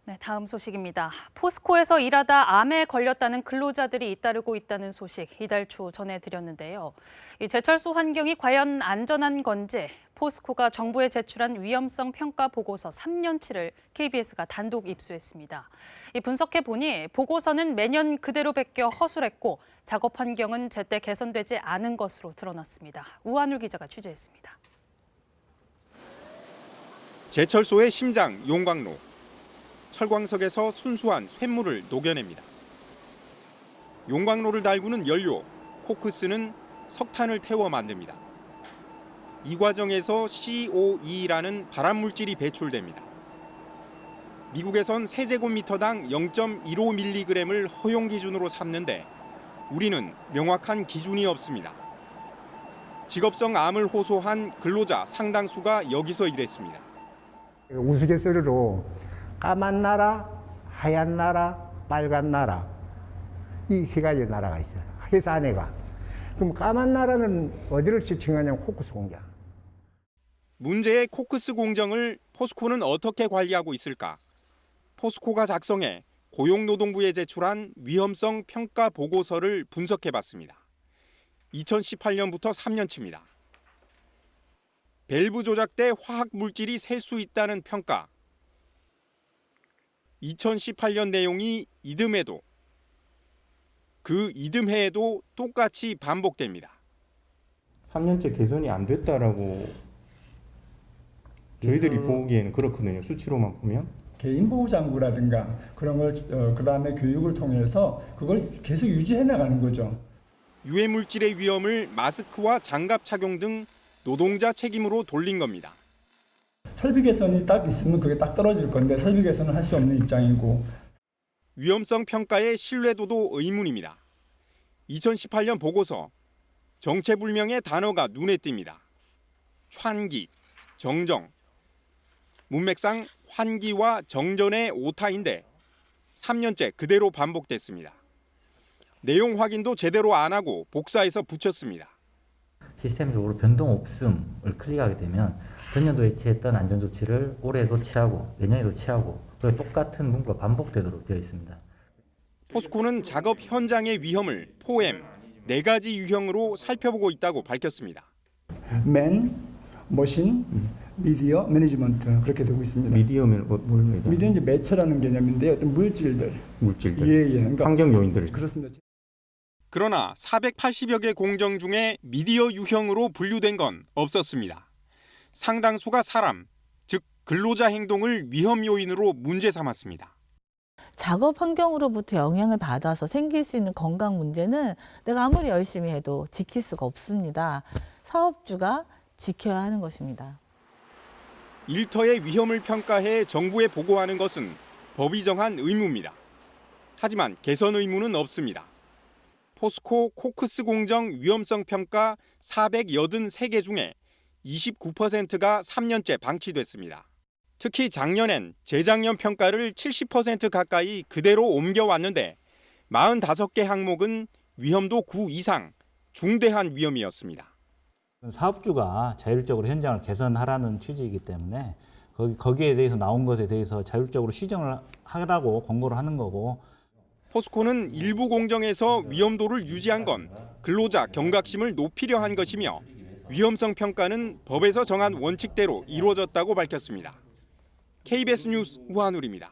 네, 다음 소식입니다. 포스코에서 일하다 암에 걸렸다는 근로자들이 잇따르고 있다는 소식 이달 초 전해드렸는데요. 이 제철소 환경이 과연 안전한 건지 포스코가 정부에 제출한 위험성 평가 보고서 3년치를 KBS가 단독 입수했습니다. 이 분석해 보니 보고서는 매년 그대로 베껴 허술했고 작업 환경은 제때 개선되지 않은 것으로 드러났습니다. 우한울 기자가 취재했습니다. 제철소의 심장 용광로. 철광석에서 순수한 쇳물을 녹여냅니다. 용광로를 달구는 연료, 코크스는 석탄을 태워 만듭니다. 이 과정에서 COE라는 발암물질이 배출됩니다. 미국에선 세제곱미터당 0.15mg을 허용 기준으로 삼는데 우리는 명확한 기준이 없습니다. 직업성 암을 호소한 근로자 상당수가 여기서 일했습니다. 우스갯소리로 까만 나라, 하얀 나라, 빨간 나라 이 세 가지 나라가 있어요. 회사 안에가. 그럼 까만 나라는 어디를 지칭하냐면 코크스 공장. 문제의 코크스 공정을 포스코는 어떻게 관리하고 있을까? 포스코가 작성해 고용노동부에 제출한 위험성 평가 보고서를 분석해봤습니다. 2018년부터 3년치입니다. 밸브 조작 때 화학 물질이 셀 수 있다는 평가. 2018년 내용이 이듬해도 그 이듬해에도 똑같이 반복됩니다. 3년째 개선이 안 됐다라고 저희들이 보기에는 그렇거든요. 수치로만 보면. 개인보호장구라든가 그런 걸 그다음에 교육을 통해서 그걸 계속 유지해 나가는 거죠. 유해 물질의 위험을 마스크와 장갑 착용 등 노동자 책임으로 돌린 겁니다. 설비 개선이 딱 있으면 그게 딱 떨어질 건데 설비 개선을 할 수 없는 입장이고. 위험성 평가의 신뢰도도 의문입니다. 2018년 보고서 정체불명의 단어가 눈에 띕니다. 환기, 정정. 문맥상 환기와 정전의 오타인데 3년째 그대로 반복됐습니다. 내용 확인도 제대로 안 하고 복사해서 붙였습니다. 시스템적으로 변동 없음을 클릭하게 되면 전년도에 취했던 안전조치를 올해도 취하고 내년에도 취하고 그리고 똑같은 문구가 반복되도록 되어 있습니다. 포스코는 작업 현장의 위험을 포엠 4가지 유형으로 살펴보고 있다고 밝혔습니다. 맨, 머신, 미디어, 매니지먼트 그렇게 되고 있습니다. 미디어면 뭡니까? 미디어는 이제 매체라는 개념인데 어떤 물질들. 물질들. 그러니까 환경 요인들. 그렇습니다. 그러나 480여 개 공정 중에 미디어 유형으로 분류된 건 없었습니다. 상당수가 사람, 즉 근로자 행동을 위험 요인으로 문제 삼았습니다. 작업 환경으로부터 영향을 받아서 생길 수 있는 건강 문제는 내가 아무리 열심히 해도 지킬 수가 없습니다. 사업주가 지켜야 하는 것입니다. 일터의 위험을 평가해 정부에 보고하는 것은 법이 정한 의무입니다. 하지만 개선 의무는 없습니다. 포스코 코크스 공정 위험성 평가 483개 중에 29%가 3년째 방치됐습니다. 특히 작년엔 재작년 평가를 70% 가까이 그대로 옮겨왔는데 45개 항목은 위험도 9 이상, 중대한 위험이었습니다. 사업주가 자율적으로 현장을 개선하라는 취지이기 때문에 거기에 대해서 나온 것에 대해서 자율적으로 시정을 하라고 권고를 하는 거고. 포스코는 일부 공정에서 위험도를 유지한 건 근로자 경각심을 높이려 한 것이며 위험성 평가는 법에서 정한 원칙대로 이루어졌다고 밝혔습니다. KBS 뉴스 우한울입니다.